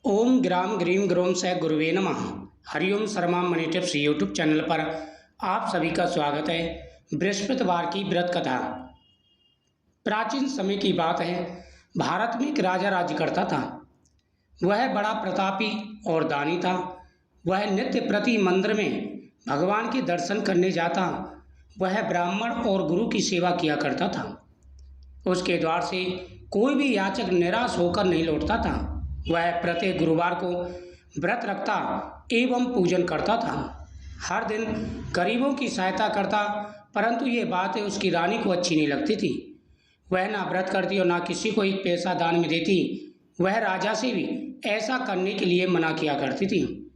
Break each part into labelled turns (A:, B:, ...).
A: ओम ग्राम grim ग्रोम से गुरुवे नमः। Hariom Sharma money tips YouTube channel पर आप सभी का स्वागत है। बृहस्पतिवार की व्रत कथा। प्राचीन समय की बात है, भारत में एक राजा राज्य करता था। वह बड़ा प्रतापी और दानी था। वह नित्य प्रति मंदिर में भगवान के दर्शन करने जाता। वह ब्राह्मण और गुरु की सेवा किया करता था। उसके द्वार से कोई भी याचक निराश होकर नहीं लौटता था। वह प्रत्येक गुरुवार को व्रत रखता एवं पूजन करता था। हर दिन गरीबों की सहायता करता, परंतु ये बातें उसकी रानी को अच्छी नहीं लगती थी। वह ना व्रत करती और ना किसी को एक पैसा दान में देती। वह राजा से भी ऐसा करने के लिए मना किया करती थी।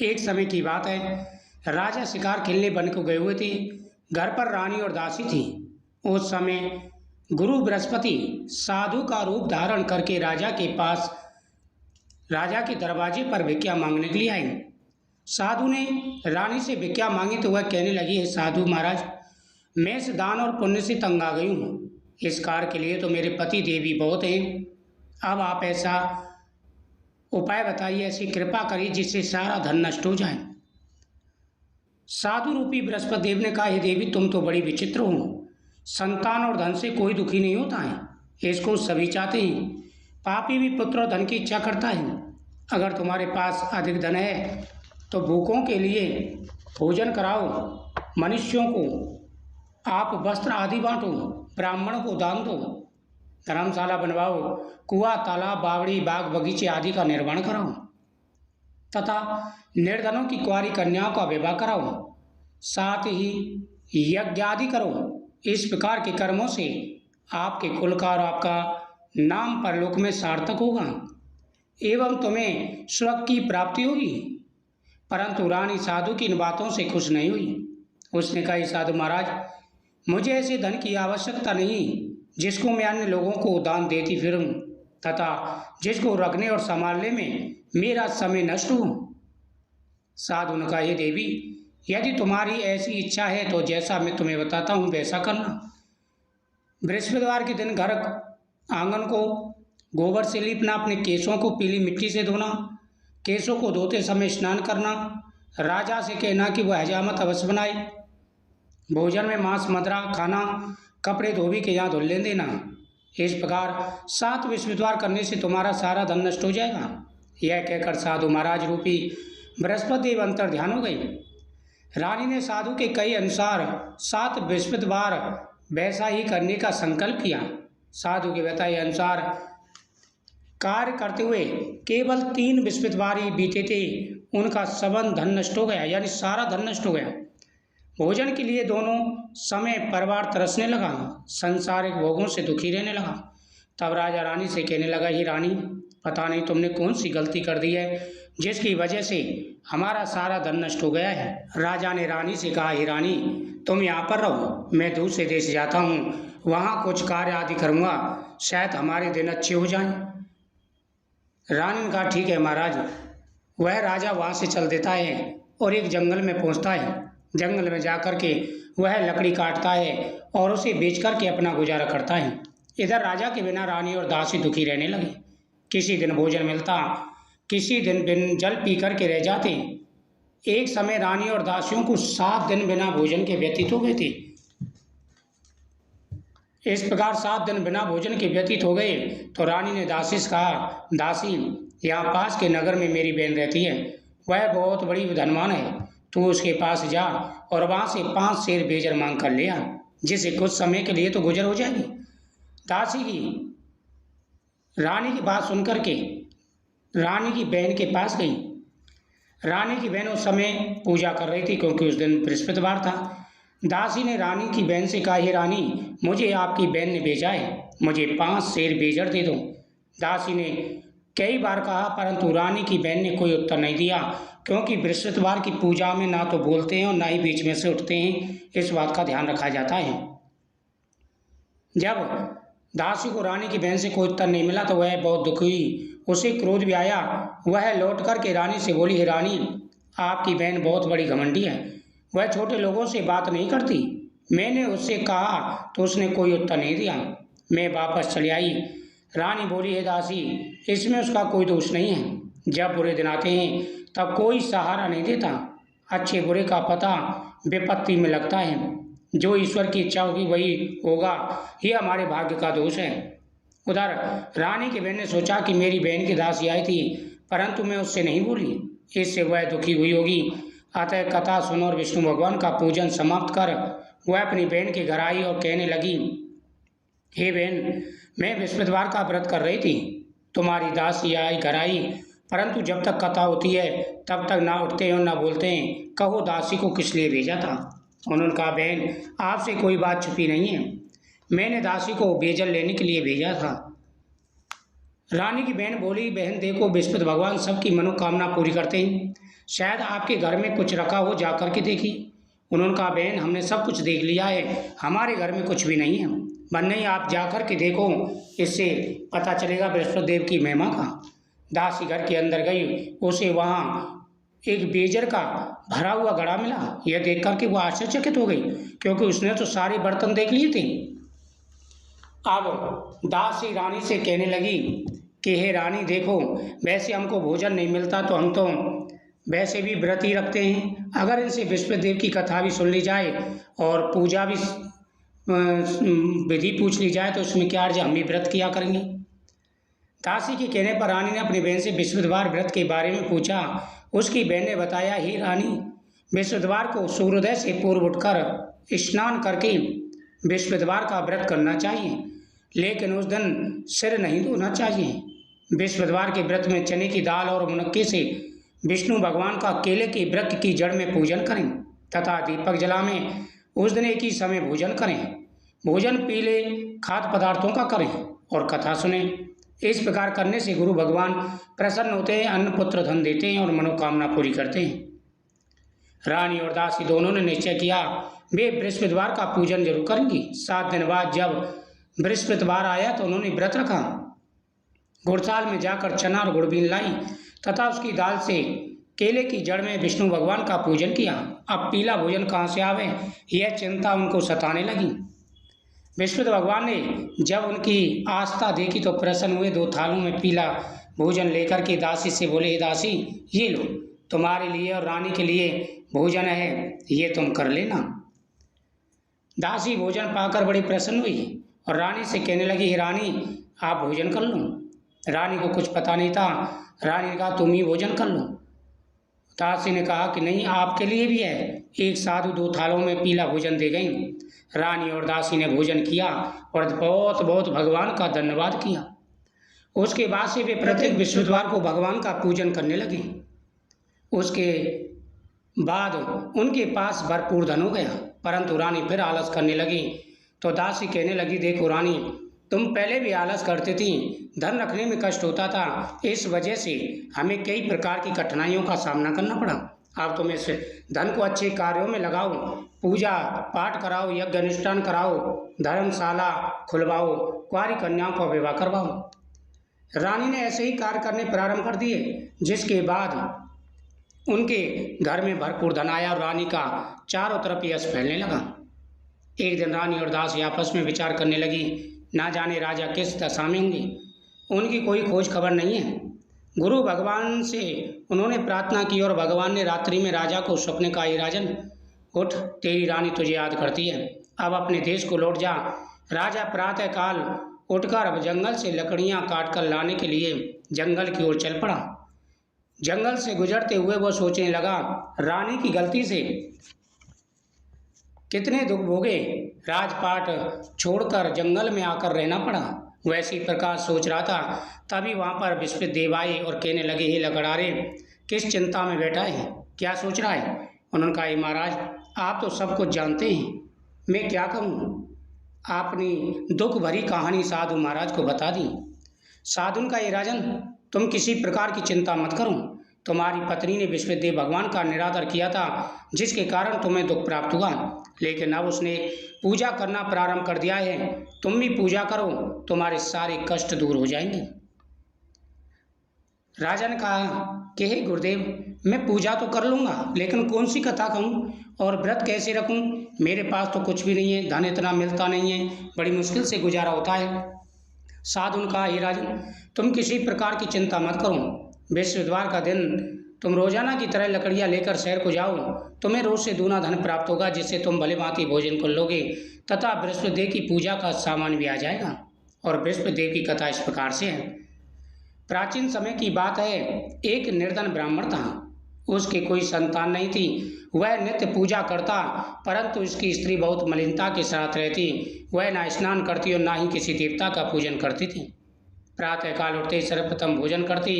A: एक समय की बात है, राजा शिकार खेलने वन को गए हुए थे। घर पर रानी और दासी थी। उस समय गुरु बृहस्पति साधु का रूप धारण करके राजा के दरवाजे पर भिक्षा मांगने के लिए आए। साधु ने रानी से भिक्षा मांगी तो वह कहने लगी, है साधु महाराज, मैं इस दान और पुण्य से तंग आ गई हूँ। इस कार्य के लिए तो मेरे पति देवी बहुत हैं। अब आप ऐसा उपाय बताइए, ऐसी कृपा करिए जिससे सारा धन नष्ट हो जाए। साधु रूपी बृहस्पति देव ने कहा, हे देवी, तुम तो बड़ी विचित्र हो। संतान और धन से कोई दुखी नहीं होता है, इसको सभी चाहते हैं। पापी भी पुत्र और धन की इच्छा करता है। अगर तुम्हारे पास अधिक धन है तो भूखों के लिए भोजन कराओ, मनुष्यों को आप वस्त्र आदि बांटो, ब्राह्मणों को दान दो, धर्मशाला बनवाओ, कुआं, तालाब, बावड़ी, बाग, बगीचे आदि का निर्माण कराओ तथा निर्धनों की कुंवारी कन्याओं का विवाह कराओ। साथ ही यज्ञ आदि करो। इस प्रकार के कर्मों से आपके कुल का और आपका नाम परलोक में सार्थक होगा एवं तुम्हें स्वर्ग की प्राप्ति होगी। परंतु रानी साधु की इन बातों से खुश नहीं हुई। उसने कहा, साधु महाराज, मुझे ऐसे धन की आवश्यकता नहीं जिसको मैं अन्य लोगों को दान देती फिरूं तथा जिसको रखने और संभालने में मेरा समय नष्ट हो। साधु ने कहा, हे देवी, यदि तुम्हारी ऐसी इच्छा है तो जैसा मैं तुम्हें बताता हूँ वैसा करना। बृहस्पतिवार के दिन घर आंगन को गोबर से लीपना, अपने केशों को पीली मिट्टी से धोना, केशों को धोते समय स्नान करना, राजा से कहना कि वह हजामत अवश्य बनाए, भोजन में मांस मदिरा खाना, कपड़े धोबी के यहाँ धुल देना। इस प्रकार 7 बृहस्पतिवार करने से तुम्हारा सारा धन नष्ट हो जाएगा। यह कहकर साधु महाराज रूपी बृहस्पति देव अंतर ध्यान हो गए। रानी ने साधु के कहे अनुसार 7 बृहस्पतिवार वैसा ही करने का संकल्प किया। साधु के बताए अनुसार कार्य करते हुए केवल 3 बृहस्पतिवार ही बीते थे, उनका सबंध धन नष्ट हो गया, यानी सारा धन नष्ट हो गया। भोजन के लिए दोनों समय परिवार तरसने लगा, संसारिक भोगों से दुखी रहने लगा। तब राजा रानी से कहने लगा, ही रानी, पता नहीं तुमने कौन सी गलती कर दी है जिसकी वजह से हमारा सारा धन नष्ट हो गया है। राजा ने रानी से कहा, हे रानी, तुम यहाँ पर रहो, मैं दूसरे देश जाता हूँ, वहाँ कुछ कार्य आदि करूँगा, शायद हमारे दिन अच्छे हो जाएं। रानी ने कहा, ठीक है महाराज। वह राजा वहाँ से चल देता है और एक जंगल में पहुँचता है। जंगल में जाकर के वह लकड़ी काटता है और उसे बेच कर के अपना गुजारा करता है। इधर राजा के बिना रानी और दासी दुखी रहने लगे। किसी दिन भोजन मिलता, किसी दिन बिन जल पी कर के रह जाते। एक समय रानी और दासियों को 7 दिन बिना भोजन के व्यतीत हो गए थे। इस प्रकार 7 दिन बिना भोजन के व्यतीत हो गए तो रानी ने दासी से कहा, दासी, यहाँ पास के नगर में मेरी बहन रहती है, वह बहुत बड़ी धनवान है, तू उसके पास जा और वहाँ से 5 सेर बेजर मांग कर ले आ, जिससे कुछ समय के लिए तो गुजर हो जाएगी। दासी की रानी की बात सुनकर के रानी की बहन के पास गई। रानी की बहन उस समय पूजा कर रही थी क्योंकि उस दिन बृहस्पतिवार था। दासी ने रानी की बहन से कहा, हे रानी, मुझे आपकी बहन ने भेजा है, मुझे 5 सेर बेजर दे दो। दासी ने कई बार कहा, परंतु रानी की बहन ने कोई उत्तर नहीं दिया, क्योंकि बृहस्पतिवार की पूजा में ना तो बोलते हैं और ना ही बीच में से उठते हैं, इस बात का ध्यान रखा जाता है। जब दासी को रानी की बहन से कोई उत्तर नहीं मिला तो वह बहुत दुखी हुई, उसे क्रोध भी आया। वह लौट कर के रानी से बोली, हे रानी, आपकी बहन बहुत बड़ी घमंडी है, वह छोटे लोगों से बात नहीं करती। मैंने उससे कहा तो उसने कोई उत्तर नहीं दिया। मैं वापस चली आई। रानी बोली, हे दासी, इसमें उसका कोई दोष नहीं है। जब बुरे दिन आते हैं तब कोई सहारा नहीं देता। अच्छे बुरे का पता विपत्ति में लगता है। जो ईश्वर की इच्छा होगी वही होगा, ये हमारे भाग्य का दोष है। उधर रानी की बहन ने सोचा कि मेरी बहन की दासी आई थी, परंतु मैं उससे नहीं बोली, इससे वह दुखी हुई होगी। अतः कथा सुन और विष्णु भगवान का पूजन समाप्त कर वह अपनी बहन के घर आई और कहने लगी, हे बहन, मैं बृहस्पतिवार का व्रत कर रही थी, तुम्हारी दासी आई घर आई, परंतु जब तक कथा होती है तब तक ना उठते हैं और ना बोलते हैं। कहो दासी को किस लिए भेजा था? उन्होंने कहा, बहन, आपसे कोई बात छुपी नहीं है, मैंने दासी को बेजल लेने के लिए भेजा था। रानी की बहन बोली, बहन देखो, बृहस्पति भगवान सबकी मनोकामना पूरी करते हैं, शायद आपके घर में कुछ रखा हो, जा कर के देखी। उन्होंने कहा, बहन, हमने सब कुछ देख लिया है, हमारे घर में कुछ भी नहीं है। मन नहीं, आप जा कर के देखो, इससे पता चलेगा बृहस्पति देव की महिमा का। दासी घर के अंदर गई, उसे वहाँ एक बेजर का भरा हुआ घड़ा मिला। यह देख करके वो आश्चर्यचकित हो गई, क्योंकि उसने तो सारे बर्तन देख लिए थे। अब दासी रानी से कहने लगी कि हे रानी देखो, वैसे हमको भोजन नहीं मिलता तो हम तो वैसे भी व्रत ही रखते हैं, अगर इनसे बृहस्पति देव की कथा भी सुन ली जाए और पूजा भी विधि पूछ ली जाए तो उसमें क्या अर्ज, हम भी व्रत किया करेंगे। दासी के कहने पर रानी ने अपनी बहन से बृहस्पतिवार व्रत के बारे में पूछा। उसकी बहन ने बताया, हे रानी, बृहस्पतिवार को सूर्योदय से पूर्व उठकर स्नान करके बृहस्पतिवार का व्रत करना चाहिए, लेकिन उस दिन सिर नहीं धोना चाहिए। बृहस्पतिवार के व्रत में चने की दाल और मुनक्के से विष्णु भगवान का केले के वृक्ष की जड़ में पूजन करें तथा दीपक जलाएं। उस दिन एक ही समय भोजन करें। भोजन पीले खाद्य पदार्थों का करें और कथा सुनें। इस प्रकार करने से गुरु भगवान प्रसन्न होते हैं, अन्न पुत्र धन देते हैं और मनोकामना पूरी करते हैं। रानी और दासी दोनों ने निश्चय किया वे बृहस्पतिवार का पूजन जरूर करेंगी। 7 दिन बाद जब बृहस्पतिवार आया तो उन्होंने व्रत रखा। गुड़साल में जाकर चना और गुड़बीन लाई तथा उसकी दाल से केले की जड़ में विष्णु भगवान का पूजन किया। अब पीला भोजन कहाँ से आवे, यह चिंता उनको सताने लगी। बृहस्पति भगवान ने जब उनकी आस्था देखी तो प्रसन्न हुए। 2 थालों में पीला भोजन लेकर के दासी से बोले, हे दासी, ये लो, तुम्हारे लिए और रानी के लिए भोजन है, ये तुम कर लेना। दासी भोजन पाकर बड़ी प्रसन्न हुई और रानी से कहने लगी, हे रानी, आप भोजन कर लो। रानी को कुछ पता नहीं था। रानी ने कहा, तुम ही भोजन कर लो। दासी ने कहा कि नहीं, आपके लिए भी है। एक साधु 2 थालों में पीला भोजन दे गई। रानी और दासी ने भोजन किया और बहुत बहुत भगवान का धन्यवाद किया। उसके बाद से वे प्रत्येक बृहस्पतिवार को भगवान का पूजन करने लगे। उसके बाद उनके पास भरपूर धन हो गया, परंतु रानी फिर आलस करने लगी। तो दासी कहने लगी, देखो रानी, तुम पहले भी आलस करती थी, धन रखने में कष्ट होता था, इस वजह से हमें कई प्रकार की कठिनाइयों का सामना करना पड़ा। अब तुम इस धन को अच्छे कार्यों में लगाओ, पूजा पाठ कराओ, यज्ञ अनुष्ठान कराओ, धर्मशाला खुलवाओ, कुंवारी कन्याओं का विवाह करवाओ। रानी ने ऐसे ही कार्य करने प्रारंभ कर दिए, जिसके बाद उनके घर में भरपूर धन आया और रानी का चारों तरफ यश फैलने लगा। एक दिन रानी और दासी आपस में विचार करने लगी, ना जाने राजा किस दशा में होंगे, उनकी कोई खोज खबर नहीं है। गुरु भगवान से उन्होंने प्रार्थना की और भगवान ने रात्रि में राजा को सपने कहा, हे राजन, उठ, तेरी रानी तुझे याद करती है, अब अपने देश को लौट जा। राजा प्रातः काल उठकर जंगल से लकड़ियां काट कर लाने के लिए जंगल की ओर चल पड़ा। जंगल से गुजरते हुए वह सोचने लगा, रानी की गलती से कितने दुख भोगे, राजपाट छोड़कर जंगल में आकर रहना पड़ा। वैसी प्रकार सोच रहा था, तभी वहाँ पर बृहस्पति देव आए और कहने लगे, हे लकड़हारे, किस चिंता में बैठा है, क्या सोच रहा है? उन्होंने कहा, महाराज, आप तो सब कुछ जानते हैं, मैं क्या कहूँ। आपने दुख भरी कहानी साधु महाराज को बता दी। साधु ने कहा, हे राजन, तुम किसी प्रकार की चिंता मत करो, तुम्हारी पत्नी ने बृहस्पति देव भगवान का निरादर किया था, जिसके कारण तुम्हें दुख प्राप्त हुआ, लेकिन अब उसने पूजा करना प्रारंभ कर दिया है, तुम भी पूजा करो, तुम्हारे सारे कष्ट दूर हो जाएंगे। राजा ने कहा कि हे गुरुदेव, मैं पूजा तो कर लूँगा, लेकिन कौन सी कथा कहूँ और व्रत कैसे रखूँ, मेरे पास तो कुछ भी नहीं है, धन इतना मिलता नहीं है, बड़ी मुश्किल से गुजारा होता है। साधु ने कहा, हे राजन, तुम किसी प्रकार की चिंता मत करो। बृहस्पतिवार का दिन तुम रोजाना की तरह लकड़ियाँ लेकर शहर को जाओ। तुम्हें रोज से दूना धन प्राप्त होगा, जिससे तुम भली भांति भोजन कर लोगे तथा बृहस्पति देव की पूजा का सामान भी आ जाएगा। और बृहस्पति देव की कथा इस प्रकार से है। प्राचीन समय की बात है, एक निर्धन ब्राह्मण था। उसकी कोई संतान नहीं थी। वह नित्य पूजा करता, परंतु उसकी स्त्री बहुत मलिनता के साथ रहती। वह ना स्नान करती और ना ही किसी देवता का पूजन करती थी। प्रातःकाल उठते ही सर्वप्रथम भोजन करती,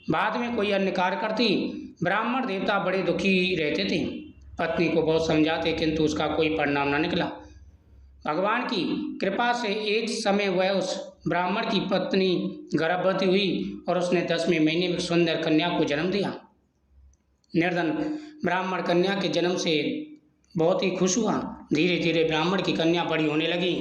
A: बाद में कोई अन्य कार्य करती। ब्राह्मण देवता बड़े दुखी रहते थे। पत्नी को बहुत समझाते, किंतु उसका कोई परिणाम न निकला। भगवान की कृपा से एक समय वह उस ब्राह्मण की पत्नी गर्भवती हुई और उसने 10वें महीने में सुंदर कन्या को जन्म दिया। निर्धन ब्राह्मण कन्या के जन्म से बहुत ही खुश हुआ। धीरे धीरे ब्राह्मण की कन्या बड़ी होने लगी।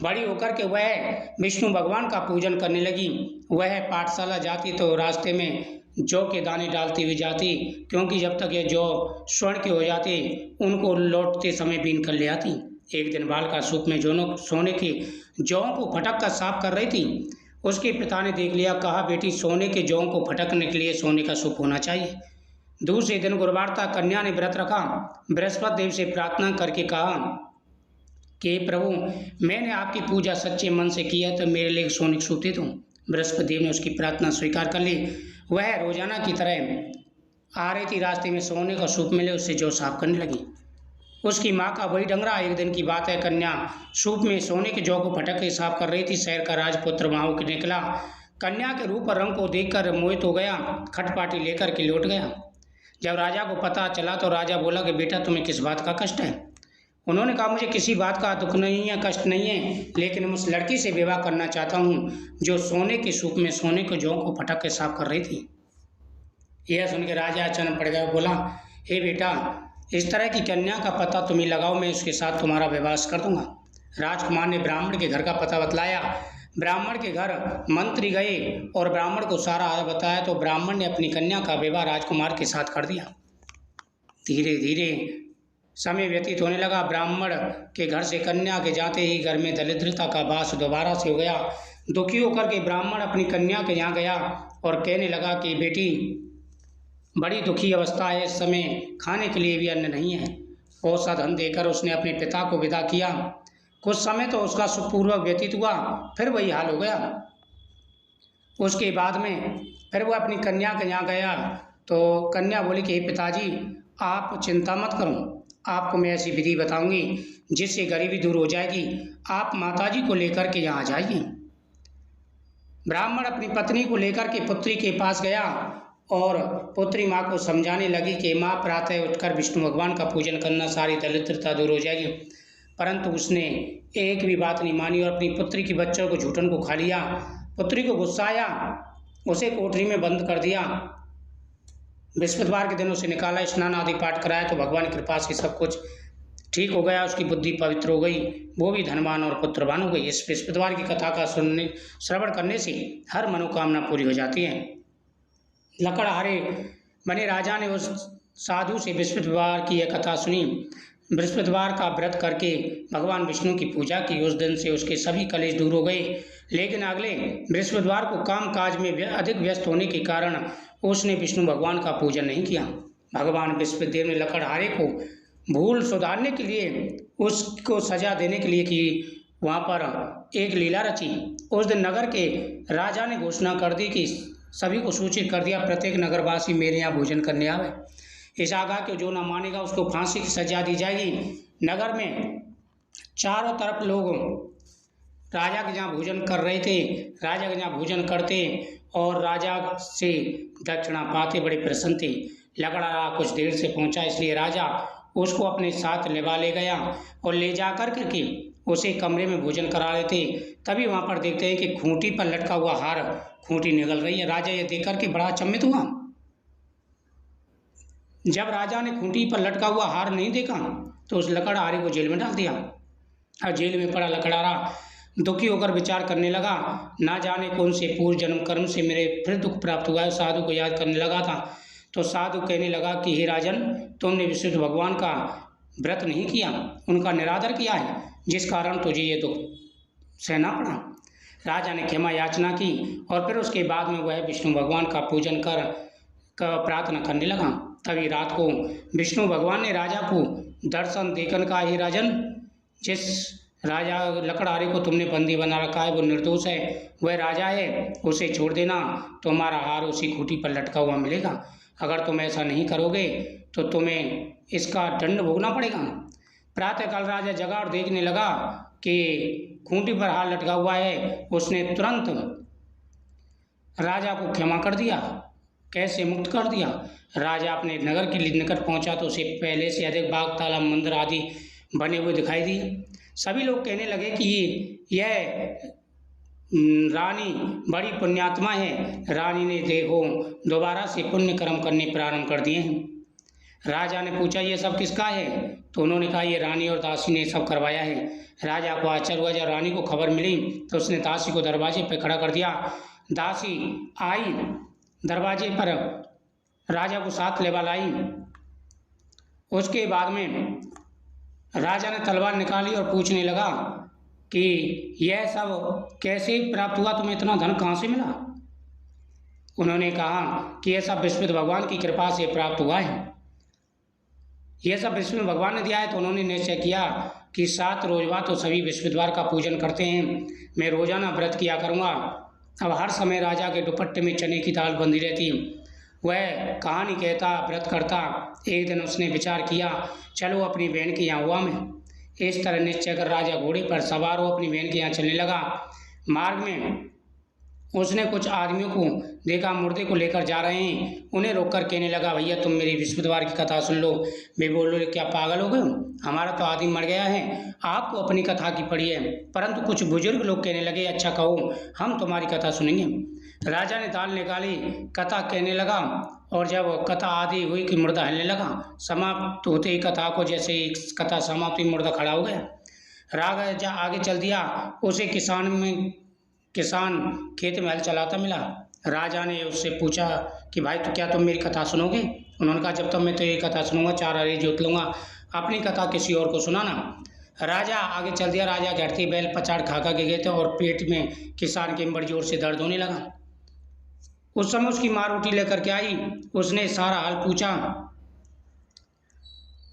A: बड़ी होकर के वह विष्णु भगवान का पूजन करने लगी। वह पाठशाला जाती तो रास्ते में जौ के दाने डालती हुई जाती, क्योंकि जब तक ये जौ स्वर्ण के हो जाते उनको लौटते समय बीन कर ले आती। एक दिन बालिका सूप में सोने के जौ को फटक कर साफ कर रही थी। उसके पिता ने देख लिया। कहा, बेटी, सोने के जौ को फटकने के लिए सोने का सूप होना चाहिए। दूसरे दिन गुरुवार था। कन्या ने व्रत रखा। बृहस्पति देव से प्रार्थना करके कहा कि प्रभु, मैंने आपकी पूजा सच्चे मन से की है, तो मेरे लिए सोने के सूप दे दो। बृहस्पति देव ने उसकी प्रार्थना स्वीकार कर ली। वह रोजाना की तरह आ रही थी। रास्ते में सोने का सूप मिले, उससे जौ साफ करने लगी। उसकी माँ का वही डंगरा। एक दिन की बात है, कन्या सूप में सोने के जौ को फटक के साफ कर रही थी। शहर का राजपुत्र वहाँ होकर निकला। कन्या के रूप और रंग को देखकर मोहित हो गया। खटपाटी लेकर के लौट गया। जब राजा को पता चला तो राजा बोला कि बेटा, तुम्हें किस बात का कष्ट है? उन्होंने कहा, मुझे किसी बात का दुख नहीं है, कष्ट नहीं है, लेकिन मैं उस लड़की से विवाह करना चाहता हूँ जो सोने के सूप में सोने के जौ को फटक के साफ कर रही थी। यह सुन के राजा अचानक पड़ गया। बोला, हे बेटा, इस तरह की कन्या का पता तुम ही लगाओ, मैं उसके साथ तुम्हारा विवाह कर दूंगा। राजकुमार ने ब्राह्मण के घर का पता बतलाया। ब्राह्मण के घर मंत्री गए और ब्राह्मण को सारा हाल बताया, तो ब्राह्मण ने अपनी कन्या का विवाह राजकुमार के साथ कर दिया। धीरे धीरे समय व्यतीत होने लगा। ब्राह्मण के घर से कन्या के जाते ही घर में दरिद्रता का वास दोबारा से हो गया। दुखी होकर के ब्राह्मण अपनी कन्या के यहाँ गया और कहने लगा कि बेटी, बड़ी दुखी अवस्था है, इस समय खाने के लिए भी अन्न नहीं है। बहुत धन देकर उसने अपने पिता को विदा किया। कुछ समय तो उसका सुखपूर्वक व्यतीत हुआ, फिर वही हाल हो गया। उसके बाद में फिर वो अपनी कन्या के यहाँ गया तो कन्या बोली कि पिताजी, आप चिंता मत करो, आपको मैं ऐसी विधि बताऊंगी जिससे गरीबी दूर हो जाएगी। आप माताजी को लेकर के यहाँ आ जाइए। ब्राह्मण अपनी पत्नी को लेकर के पुत्री के पास गया और पुत्री माँ को समझाने लगी कि माँ, प्रातः उठकर विष्णु भगवान का पूजन करना, सारी दरिद्रता दूर हो जाएगी। परंतु उसने एक भी बात नहीं मानी और अपनी पुत्री की बच्चों को झूठन को खा लिया। पुत्री को गुस्सा आया, उसे कोठरी में बंद कर दिया। बृहस्पतिवार के दिन उसे निकाला, स्नान आदि पाठ कराया तो भगवान की कृपा से सब कुछ ठीक हो गया। उसकी बुद्धि पवित्र हो गई, वो भी धनवान और पुत्रवान हो गई। इस बृहस्पतिवार की कथा का श्रवण करने से हर मनोकामना पूरी हो जाती है। लकड़हारे बने राजा ने उस साधु से बृहस्पतिवार की यह कथा सुनी। बृहस्पतिवार का व्रत करके भगवान विष्णु की पूजा की। उस दिन से उसके सभी कलेश दूर हो गए। लेकिन अगले बृहस्पतिवार को काम काज में अधिक व्यस्त होने के कारण उसने विष्णु भगवान का पूजन नहीं किया। भगवान बृहस्पति देव ने लकड़हारे को भूल सुधारने के लिए, उसको सजा देने के लिए कि वहाँ पर एक लीला रची। उस दिन नगर के राजा ने घोषणा कर दी कि सभी को सूचित कर दिया, प्रत्येक नगरवासी मेरे यहाँ भोजन करने आवे। इस आज्ञा को जो न मानेगा उसको फांसी की सजा दी जाएगी। नगर में चारों तरफ लोग राजा के यहाँ भोजन कर रहे थे। राजा के यहाँ भोजन करते और राजा से दक्षिणा पाते बड़े प्रसन्न थे। लकड़हारा कुछ देर से पहुंचा, इसलिए राजा उसको अपने साथ ले गया और ले जा करके उसे कमरे में भोजन करा रहे थे। तभी वहाँ पर देखते हैं कि खूंटी पर लटका हुआ हार, खूंटी निगल रही है। राजा ये देख करके बड़ा अचंभित हुआ। जब राजा ने खूंटी पर लटका हुआ हार नहीं देखा तो उस लकड़हारे को जेल में डाल दिया। और जेल में पड़ा लकड़हारा दुखी होकर विचार करने लगा, ना जाने कौन से पूर्व जन्म कर्म से मेरे फिर दुख प्राप्त हुआ है। साधु को याद करने लगा था तो साधु कहने लगा कि हे राजन, तुमने विष्णु भगवान का व्रत नहीं किया, उनका निरादर किया है, जिस कारण तुझे ये दुख सहना पड़ा। राजा ने क्षमा याचना की और फिर उसके बाद में वह विष्णु भगवान का पूजन कर प्रार्थना करने लगा। तभी रात को विष्णु भगवान ने राजा को दर्शन देकर कहा, हे राजन, जिस राजा लकड़हारे को तुमने बंदी बना रखा है वो निर्दोष है, वह राजा है, उसे छोड़ देना, तुम्हारा हार उसी खूंटी पर लटका हुआ मिलेगा। अगर तुम ऐसा नहीं करोगे तो तुम्हें इसका दंड भोगना पड़ेगा। प्रातःकाल राजा जगा और देखने लगा कि खूंटी पर हार लटका हुआ है। उसने तुरंत राजा को क्षमा कर दिया, कैसे मुक्त कर दिया। राजा अपने नगर के निकट पहुंचा तो उसे पहले से अधिक बाग, तालाब, मंदिर आदि बने हुए दिखाई दिए। सभी लोग कहने लगे कि यह रानी बड़ी पुण्यात्मा है। रानी ने देखो दोबारा से पुण्य कर्म करने प्रारंभ कर दिए हैं। राजा ने पूछा, ये सब किसका है? तो उन्होंने कहा, ये रानी और दासी ने सब करवाया है। राजा को आश्चर्य हुआ। जब रानी को खबर मिली तो उसने दासी को दरवाजे पर खड़ा कर दिया। दासी आई, दरवाजे पर राजा को साथ लेवा लाई। उसके बाद में राजा ने तलवार निकाली और पूछने लगा कि यह सब कैसे प्राप्त हुआ, तुम्हें इतना धन कहाँ से मिला? उन्होंने कहा कि यह सब विष्णु भगवान की कृपा से प्राप्त हुआ है, यह सब विष्णु भगवान ने दिया है। तो उन्होंने निश्चय किया कि 7 रोज बाद तो सभी विष्णुद्वार का पूजन करते हैं, मैं रोजाना व्रत किया करूँगा। अब हर समय राजा के दुपट्टे में चने की दाल बंधी रहती। वह कहानी कहता, व्रत करता। एक दिन उसने विचार किया, चलो अपनी बहन के यहाँ हुआ मैं। इस तरह निश्चय कर राजा घोड़े पर सवार हो अपनी बहन के यहाँ चलने लगा। मार्ग में उसने कुछ आदमियों को देखा, मुर्दे को लेकर जा रहे हैं। उन्हें रोककर कहने लगा, भैया तुम मेरी विष्णुद्वार की कथा सुन लो। वे बोलो, क्या पागल हो गए हो? हमारा तो आदमी मर गया है, आपको अपनी कथा की पड़ी है। परंतु कुछ बुजुर्ग लोग कहने लगे, अच्छा कहो, हम तुम्हारी कथा सुनेंगे। राजा ने दाल निकाली, कथा कहने लगा और जब कथा आदि हुई कि मुर्दा हिलने लगा, समाप्त होते ही कथा को जैसे ही कथा समाप्त हुई मुर्दा खड़ा हो गया। राजा आगे चल दिया। उसे किसान खेत में हल चलाता मिला। राजा ने उससे पूछा कि भाई तो क्या तुम मेरी कथा सुनोगे? उन्होंने कहा, जब तक मैं तेरी कथा सुनूंगा 4 अरे जोत लूँगा, अपनी कथा किसी और को सुनाना। राजा आगे चल दिया। राजा के हटते बैल पचाड़ खा के गए थे और पेट में किसान के बड़ी जोर से दर्द होने लगा। उस समय उसकी माँ रोटी लेकर के आई। उसने सारा हाल पूछा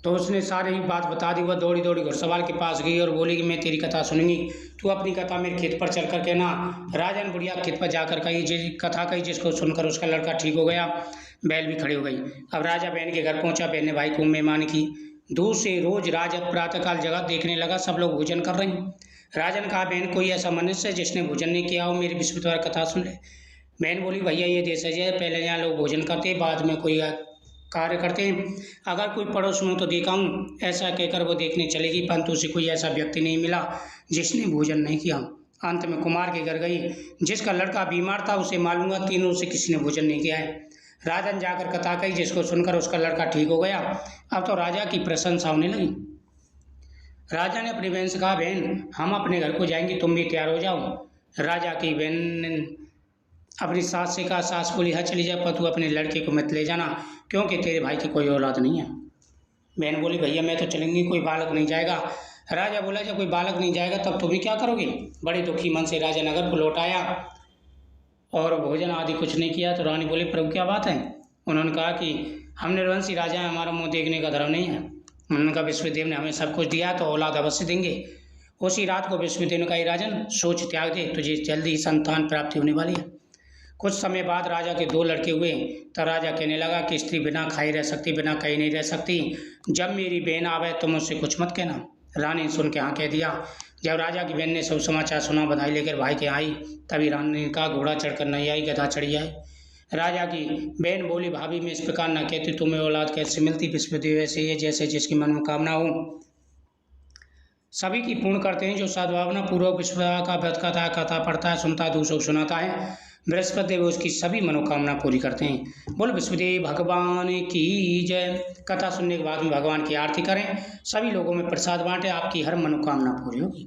A: तो उसने सारी बात बता दी। वह दौड़ी दौड़ी घुड़सवार के पास गई और बोली कि मैं तेरी कथा सुनूंगी, तू अपनी कथा मेरे खेत पर चल कर कहना। राजा ने बुढ़िया खेत पर जाकर कथा कही, जिसको सुनकर उसका लड़का ठीक हो गया, बैल भी खड़ी हो गई। अब राजा बहन के घर पहुंचा। बहन ने भाई को मेहमान की। दूर से रोज राजा प्रातःकाल जगह देखने लगा, सब लोग भोजन कर रहे हैं। राजा ने कहा, बहन कोई ऐसा मनुष्य है जिसने भोजन नहीं किया हो, मेरी विष्णुद्वार कथा सुन ले। बहन बोली, भैया ये देश है, पहले यहाँ लोग भोजन करते, बाद में कोई कार्य करते हैं। अगर कोई पड़ोस में तो देखा हूँ, ऐसा कहकर वो देखने चलेगी, परंतु उसे कोई ऐसा व्यक्ति नहीं मिला जिसने भोजन नहीं किया। अंत में कुमार के घर गई, जिसका लड़का बीमार था, उसे मालूम हुआ तीनों से किसी ने भोजन नहीं किया है। राजा ने जाकर कथा कही, जिसको सुनकर उसका लड़का ठीक हो गया। अब तो राजा की प्रशंसा होने लगी। राजा ने अपनी बहन से कहा, बहन हम अपने घर को जाएंगे, तुम भी तैयार हो जाओ। राजा की बहन ने अपनी सास से कहा, सास बोली, हाँ चली जा, पर तू अपने लड़के को मत ले जाना, क्योंकि तेरे भाई की कोई औलाद नहीं है। बहन बोली, भैया मैं तो चलूंगी, कोई बालक नहीं जाएगा। राजा बोला, जब कोई बालक नहीं जाएगा तब तुम भी क्या करोगे? बड़े दुखी मन से राजा नगर को लौट आया और भोजन आदि कुछ नहीं किया। तो रानी बोली, प्रभु क्या बात है? उन्होंने कहा कि हम निर्वंशी राजा हैं, हमारा मुँह देखने का धर्म नहीं है। उन्होंने कहा, विष्णुदेव ने हमें सब कुछ दिया तो औलाद अवश्य देंगे। उसी रात को विष्णुदेव ने कहा, राजन सोच त्याग दे, तुझे जल्दी ही संतान प्राप्ति होने वाली है। कुछ समय बाद राजा के 2 लड़के हुए। तब राजा कहने लगा कि स्त्री बिना खाई रह सकती, बिना कहीं नहीं रह सकती। जब मेरी बहन आवे तो मुझसे कुछ मत कहना। रानी ने सुन के हाँ कह दिया। जब राजा की बहन ने सब समाचार सुना, बधाई लेकर भाई के आई, तभी रानी ने कहा, घोड़ा चढ़कर नहीं आई, गधा चढ़ी आई। राजा की बहन बोली, भाभी मैं इस प्रकार न कहती, तुम्हें औलाद कैसे मिलती? विष्णुदेव ऐसे ही जैसे जिसकी मन में कामना हो सभी की पूर्ण करते हैं। जो सद्भावना पूर्वक विश्व का व्रत कथा पढ़ता है, सुनता है, दूसरों को सुनाता है, बृहस्पति देव उसकी सभी मनोकामना पूरी करते हैं। बोल विष्णुदेव भगवान की जय। कथा सुनने के बाद में भगवान की आरती करें, सभी लोगों में प्रसाद बांटें, आपकी हर मनोकामना पूरी होगी।